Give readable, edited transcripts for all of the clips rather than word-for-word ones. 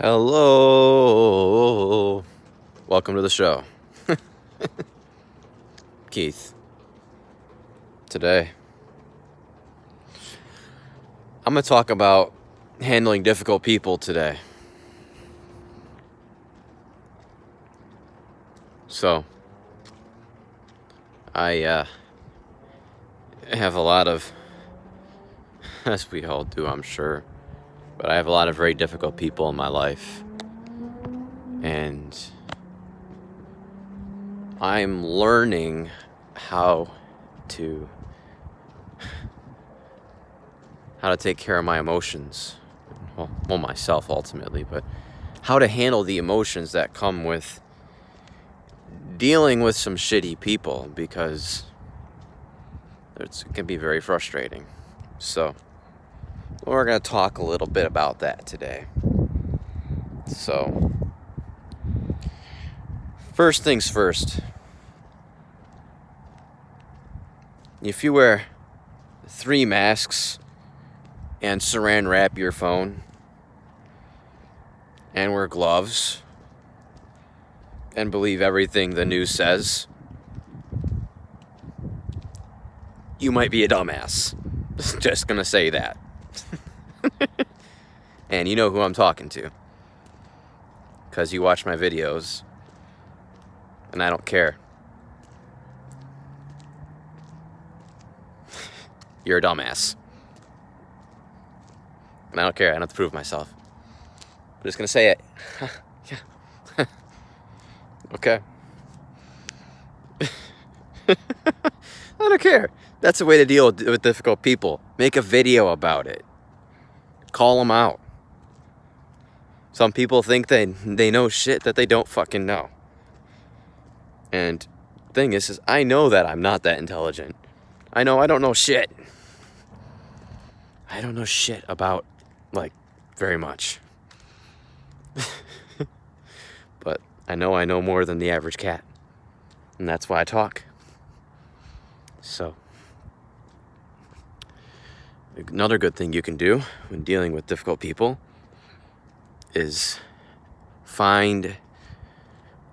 Hello. Welcome to the show. Keith. Today, I'm going to talk about handling difficult people today. So, I have a lot of, as we all do, I'm sure, but I have a lot of very difficult people in my life. And I'm learning how to take care of my emotions. Well, myself ultimately, but how to handle the emotions that come with dealing with some shitty people, because it can be very frustrating. So we're going to talk a little bit about that today. So first things first, if you wear 3 masks and saran wrap your phone and wear gloves and believe everything the news says, you might be a dumbass. Just gonna say that. And you know who I'm talking to, because you watch my videos and I don't care. You're a dumbass. And I don't care. I don't have to prove myself. I'm just gonna say it. Yeah. Okay. I don't care. That's a way to deal with difficult people. Make a video about it. Call them out. Some people think they know shit that they don't fucking know. And the thing is I know that I'm not that intelligent. I know I don't know shit. I don't know shit about, very much. But I know more than the average cat. And that's why I talk. So, another good thing you can do when dealing with difficult people is find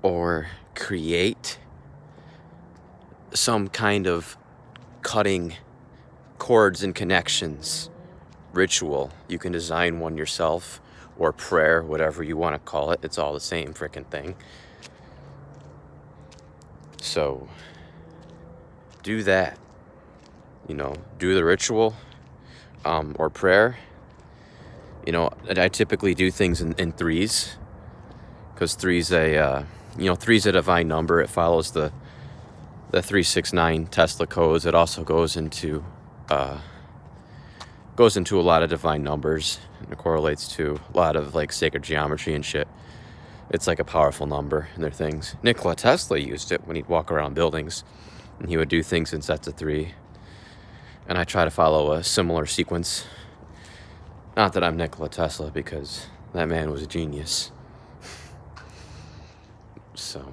or create some kind of cutting cords and connections ritual. You can design one yourself, or prayer, whatever you want to call it. It's all the same frickin' thing. So do that. Do the ritual or prayer. I typically do things in threes, because three's a divine number. It follows the 369 Tesla codes. It also goes into a lot of divine numbers, and it correlates to a lot of sacred geometry and shit. It's like a powerful number in their things. Nikola Tesla used it when he'd walk around buildings, and he would do things in sets of 3. And I try to follow a similar sequence. Not that I'm Nikola Tesla, because that man was a genius. So,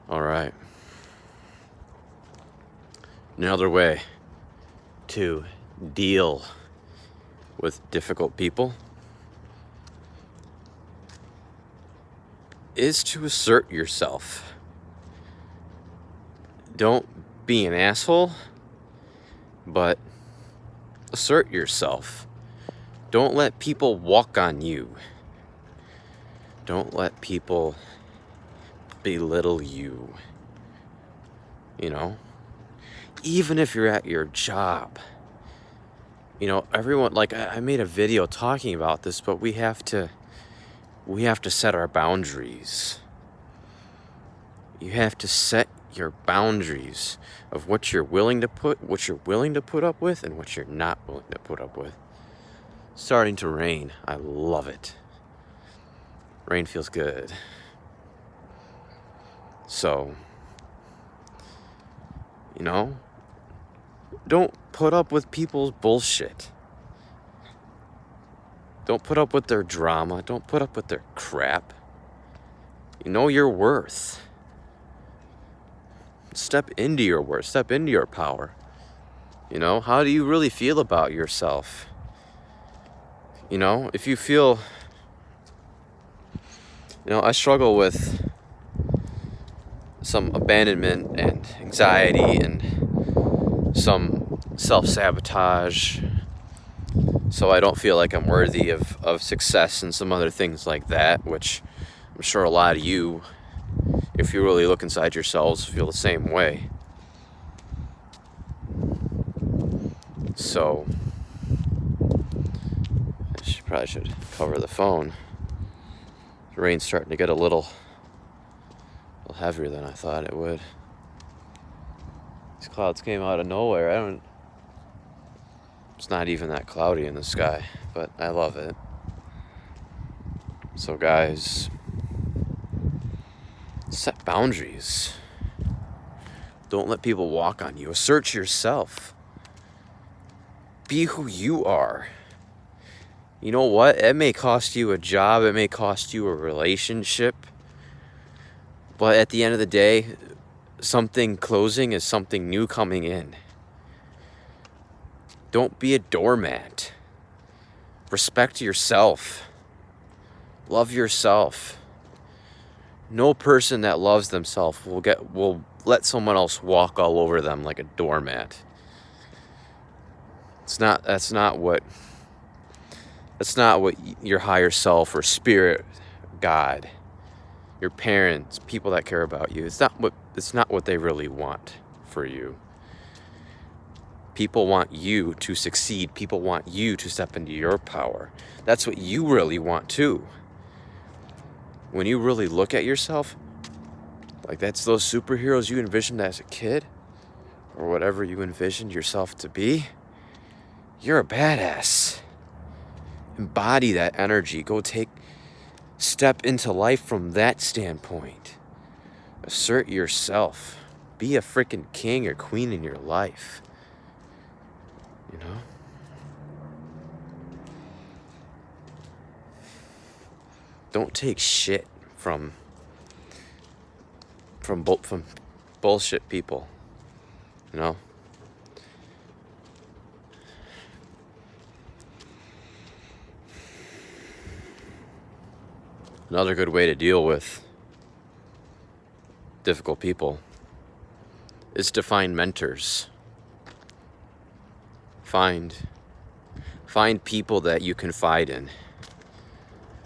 all right. Another way to deal with difficult people is to assert yourself. Don't be an asshole, but assert yourself. Don't let people walk on you. Don't let people belittle you. Even if you're at your job. Everyone, I made a video talking about this, but we have to set our boundaries. You have to set your boundaries of what you're willing to put up with, and what you're not willing to put up with. It's starting to rain. I love it. Rain feels good. So, don't put up with people's bullshit. Don't put up with their drama. Don't put up with their crap. You know your worth. Step into your worth. Step into your power. How do you really feel about yourself? If you feel, I struggle with some abandonment and anxiety and some self-sabotage, so I don't feel like I'm worthy of success and some other things like that, which I'm sure a lot of you, if you really look inside yourselves, feel the same way. So I probably should cover the phone. The rain's starting to get a little heavier than I thought it would. These clouds came out of nowhere. It's not even that cloudy in the sky, but I love it. So guys, set boundaries. Don't let people walk on you. Assert yourself. Be who you are. You know what? It may cost you a job. It may cost you a relationship. But at the end of the day, something closing is something new coming in. Don't be a doormat. Respect yourself. Love yourself. No person that loves themselves will let someone else walk all over them like a doormat. That's not what your higher self or spirit, God, your parents, people that care about you, it's not what they really want for you. People want you to succeed. People want you to step into your power. That's what you really want too. When you really look at yourself, like that's those superheroes you envisioned as a kid, or whatever you envisioned yourself to be, you're a badass. Embody that energy. Step into life from that standpoint. Assert yourself. Be a freaking king or queen in your life. Don't take shit from bullshit people. Another good way to deal with difficult people is to find mentors. Find people that you confide in.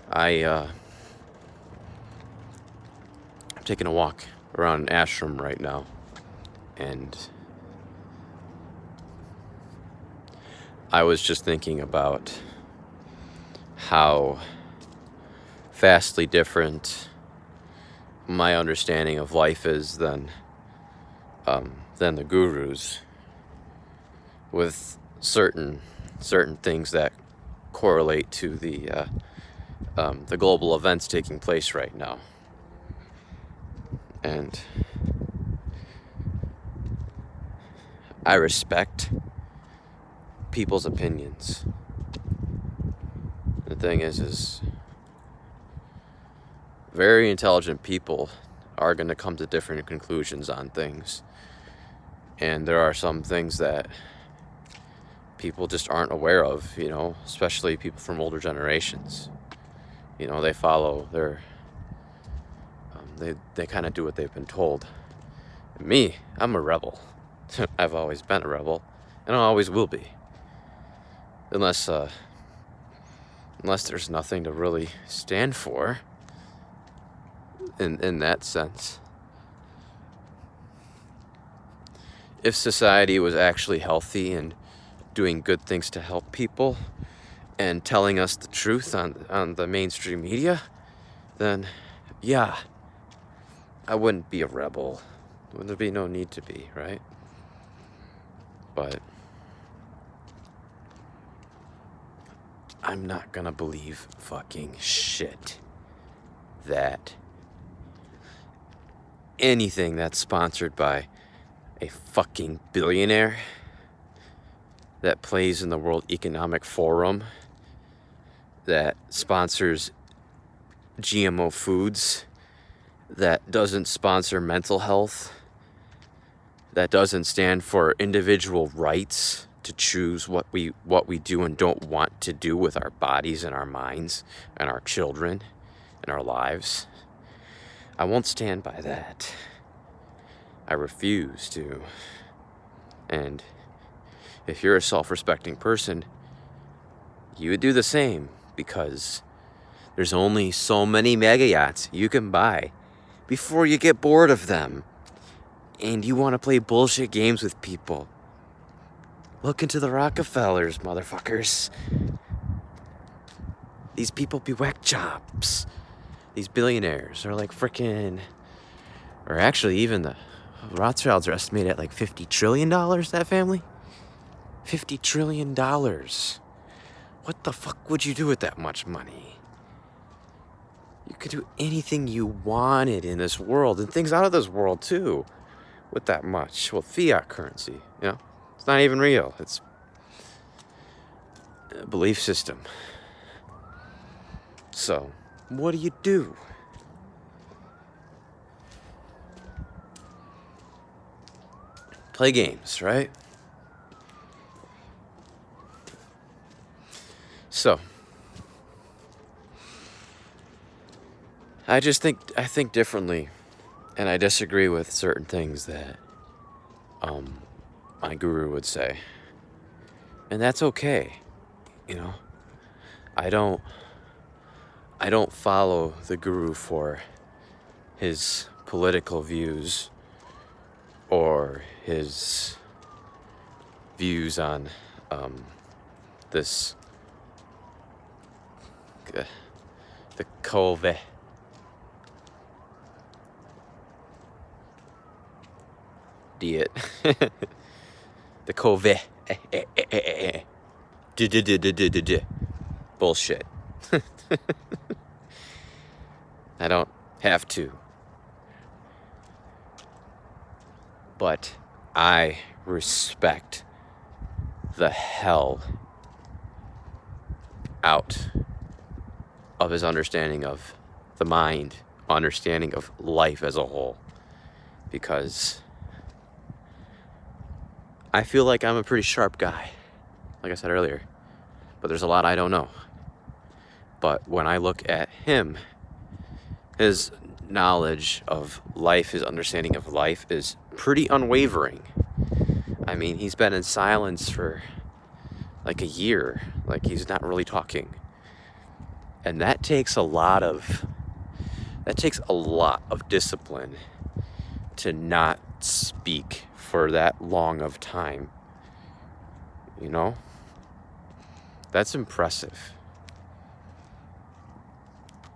I'm taking a walk around an ashram right now, and I was just thinking about how vastly different my understanding of life is than the gurus, with certain things that correlate to the global events taking place right now. And I respect people's opinions. The thing is very intelligent people are going to come to different conclusions on things. And there are some things that people just aren't aware of, especially people from older generations. They follow they kind of do what they've been told. Me, I'm a rebel. I've always been a rebel, and I always will be. Unless there's nothing to really stand for in that sense. If society was actually healthy and doing good things to help people and telling us the truth on the mainstream media, then yeah, I wouldn't be a rebel. There'd be no need to be, right? But I'm not gonna believe fucking shit that anything that's sponsored by a fucking billionaire that plays in the World Economic Forum, that sponsors GMO foods, that doesn't sponsor mental health, that doesn't stand for individual rights to choose what we do and don't want to do with our bodies and our minds and our children and our lives. I won't stand by that. I refuse to. And if you're a self-respecting person, you would do the same, because there's only so many mega yachts you can buy before you get bored of them and you want to play bullshit games with people. Look into the Rockefellers, motherfuckers. These people be whack jobs. These billionaires are like freaking, or actually even the Rothschilds are estimated at like $50 trillion, that family. $50 trillion. What the fuck would you do with that much money? You could do anything you wanted in this world, and things out of this world too, with that much. Well, fiat currency, you know? It's not even real. It's a belief system. So, what do you do? Play games, right? So, I think differently, and I disagree with certain things that my guru would say. And that's okay. You know, I don't follow the guru for his political views or his views on this the COVID diet. The COVID bullshit. I don't have to. But I respect the hell out of his understanding of the mind, understanding of life as a whole. Because I feel like I'm a pretty sharp guy, like I said earlier. But there's a lot I don't know. But when I look at him, his knowledge of life, his understanding of life is pretty unwavering. I mean, he's been in silence for like a year. Like, he's not really talking. And that takes a lot of discipline to not speak for that long of time. You know? That's impressive.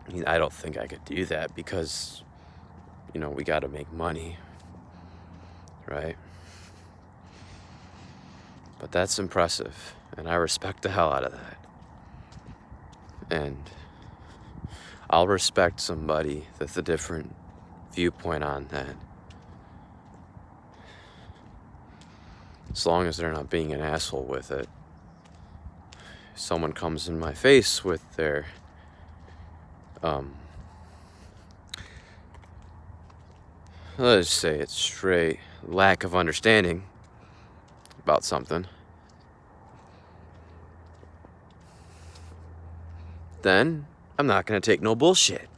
I mean, I don't think I could do that because, you know, we got to make money, right? But that's impressive, and I respect the hell out of that. And I'll respect somebody that's a different viewpoint on that, as long as they're not being an asshole with it. If someone comes in my face with their let's say it's straight lack of understanding about something, then I'm not gonna take no bullshit.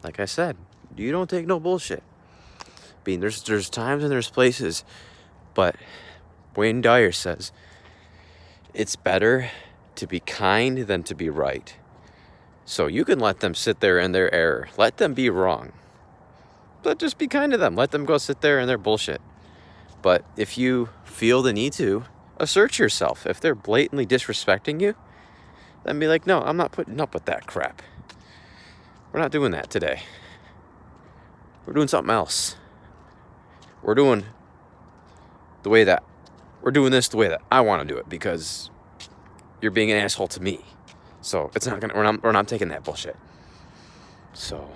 Like I said, you don't take no bullshit. I mean, there's times and there's places, but Wayne Dyer says it's better to be kind than to be right. So you can let them sit there in their error. Let them be wrong. But just be kind to them. Let them go sit there in their bullshit. But if you feel the need to, assert yourself. If they're blatantly disrespecting you, then be like, no, I'm not putting up with that crap. We're not doing that today. We're doing something else. We're doing this the way that I want to do it, because you're being an asshole to me. So it's not gonna. We're not taking that bullshit. So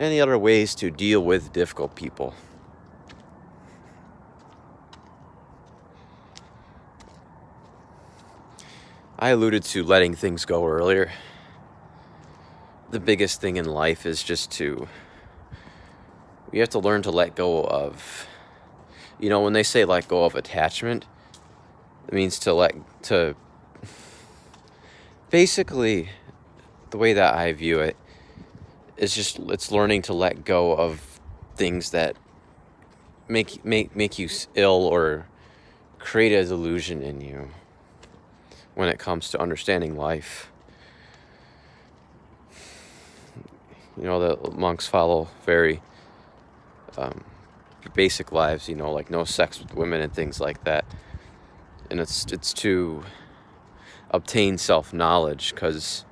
any other ways to deal with difficult people? I alluded to letting things go earlier. The biggest thing in life is just to We have to learn to let go of, when they say let go of attachment, it means to basically, the way that I view it is just, it's learning to let go of things that make you ill or create a delusion in you when it comes to understanding life. The monks follow very basic lives, like no sex with women and things like that. And it's to obtain self-knowledge, because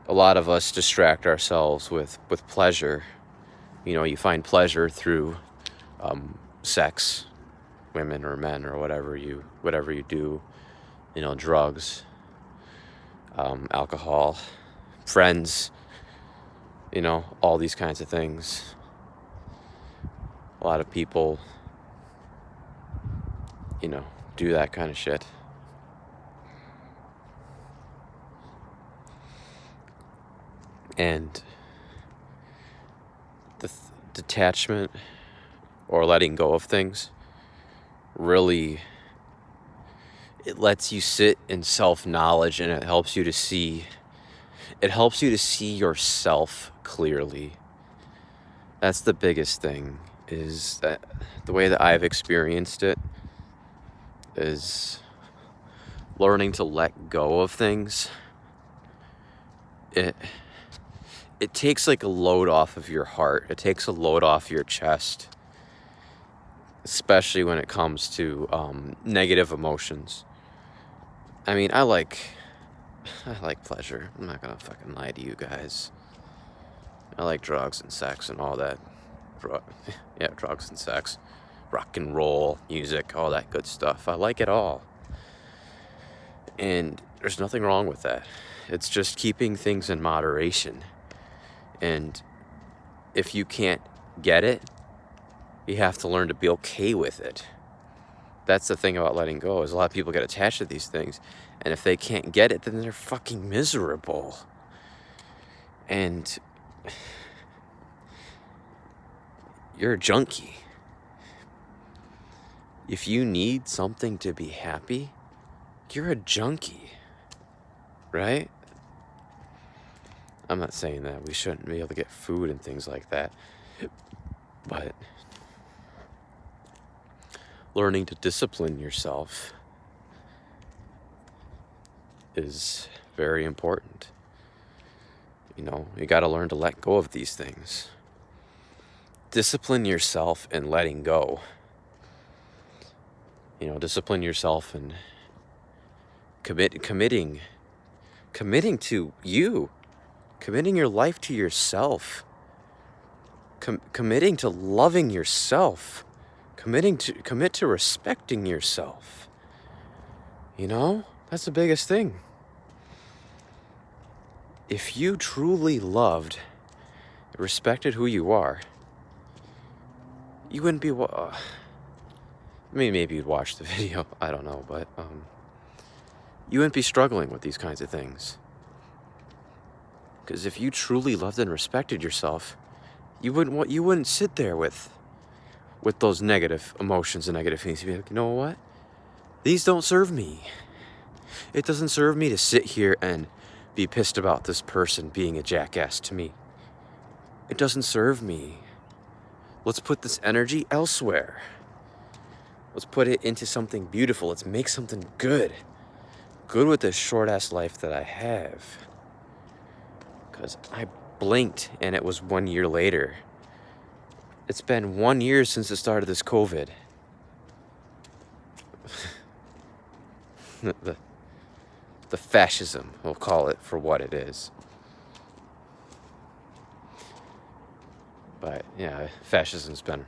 a lot of us distract ourselves with pleasure. You find pleasure through sex, women or men or whatever you do, drugs, alcohol, friends, all these kinds of things. A lot of people, do that kind of shit. And the detachment or letting go of things really, it lets you sit in self-knowledge, and it helps you to see yourself clearly. That's the biggest thing, is that the way that I've experienced it is learning to let go of things. It takes like a load off of your heart. It takes a load off your chest, especially when it comes to negative emotions. I mean, I like pleasure. I'm not gonna fucking lie to you guys. I like drugs and sex and all that. Drugs and sex, rock and roll, music, all that good stuff. I like it all. And there's nothing wrong with that. It's just keeping things in moderation. And if you can't get it, you have to learn to be okay with it. That's the thing about letting go, is a lot of people get attached to these things, and if they can't get it, then they're fucking miserable. And you're a junkie. If you need something to be happy, you're a junkie, right? I'm not saying that we shouldn't be able to get food and things like that, but learning to discipline yourself is very important. You got to learn to let go of these things. Discipline yourself in letting go. Discipline yourself in committing to you, committing your life to yourself, committing to loving yourself, commit to respecting yourself. That's the biggest thing. If you truly loved, respected who you are, you wouldn't be. Maybe you'd watch the video. I don't know, but you wouldn't be struggling with these kinds of things. Because if you truly loved and respected yourself, you wouldn't sit there with those negative emotions and negative feelings. You'd be like, you know what? These don't serve me. It doesn't serve me to sit here and be pissed about this person being a jackass to me. It doesn't serve me. Let's put this energy elsewhere. Let's put it into something beautiful. Let's make something good. Good with this short-ass life that I have. Because I blinked and it was 1 year later. It's been 1 year since the start of this COVID. The fascism, we'll call it for what it is. But yeah, fascism's been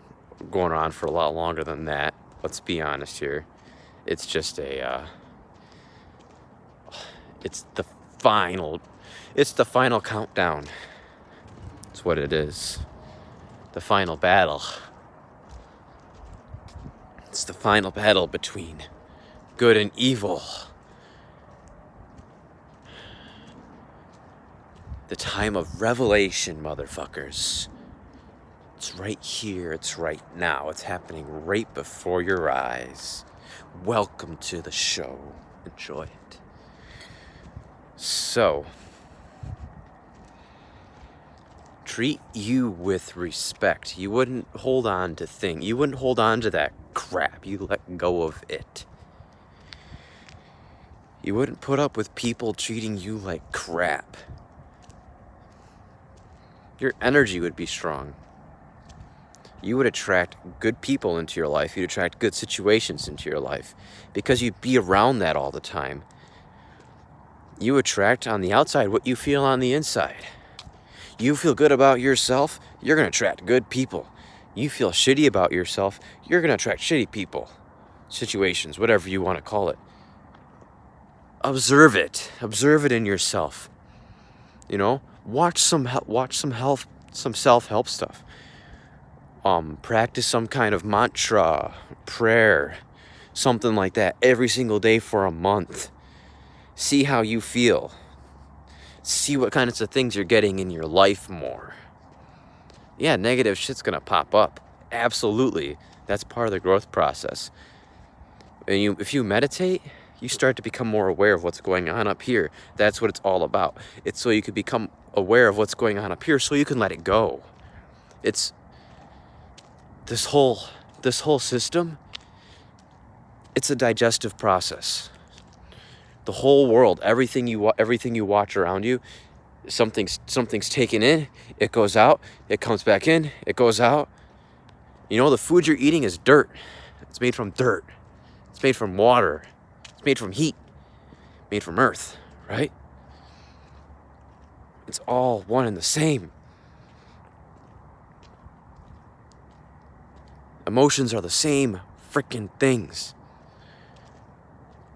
going on for a lot longer than that. Let's be honest here. It's just it's the final countdown. It's what it is. The final battle. It's the final battle between good and evil. The time of revelation, motherfuckers. It's right here. It's right now. It's happening right before your eyes. Welcome to the show. Enjoy it. So, treat you with respect. You wouldn't hold on to things. You wouldn't hold on to that crap. You let go of it. You wouldn't put up with people treating you like crap. Your energy would be strong. You would attract good people into your life. You'd attract good situations into your life because you'd be around that all the time. You attract on the outside what you feel on the inside. You feel good about yourself, you're going to attract good people. You feel shitty about yourself, you're going to attract shitty people, situations, whatever you want to call it. Observe it. Observe it in yourself. You know, watch some self-help stuff. Practice some kind of mantra, prayer, something like that every single day for a month. See how you feel. See what kinds of things you're getting in your life more. Yeah, negative shit's gonna pop up. Absolutely. That's part of the growth process. And if you meditate, you start to become more aware of what's going on up here. That's what it's all about. It's so you can become aware of what's going on up here so you can let it go. It's this whole system, it's a digestive process. The whole world, everything you watch around you, something's taken in, it goes out, it comes back in, it goes out. You know, the food you're eating is dirt. It's made from dirt. It's made from water. It's made from heat. Made from earth, right? It's all one and the same. Emotions are the same freaking things.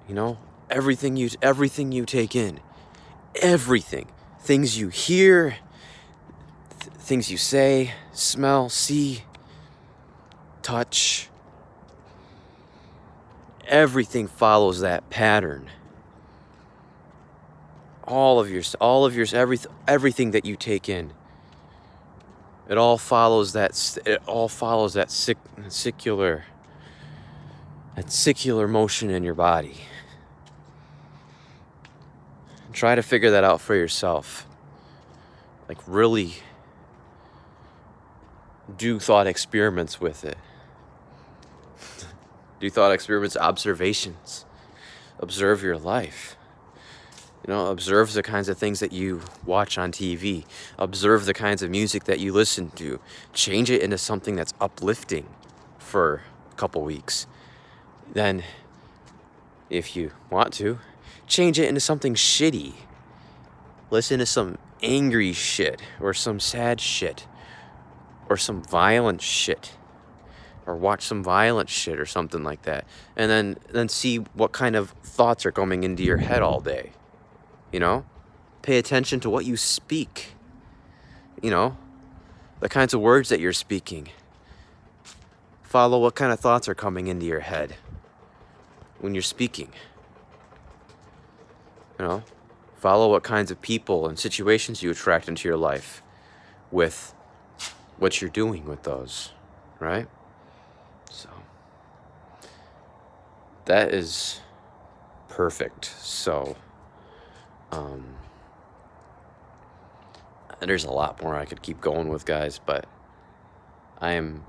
You know, everything you take in, everything, things you hear, things you say, smell, see, touch, everything follows that pattern. Everything that you take in, it all follows that secular motion in your body. Try to figure that out for yourself. Like, really do thought experiments with it. Do thought experiments, observations. Observe your life. You know, observe the kinds of things that you watch on TV. Observe the kinds of music that you listen to. Change it into something that's uplifting for a couple weeks. Then, if you want to, change it into something shitty. Listen to some angry shit, or some sad shit, or some violent shit, or watch some violent shit or something like that. And then see what kind of thoughts are coming into your head all day. You know? Pay attention to what you speak. You know? The kinds of words that you're speaking. Follow what kind of thoughts are coming into your head when you're speaking. You know? Follow what kinds of people and situations you attract into your life with what you're doing with those, right? So, that is perfect. So, there's a lot more I could keep going with, guys, but I am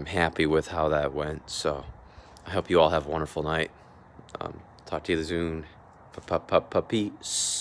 happy with how that went. So, I hope you all have a wonderful night. Talk to you soon. Peace.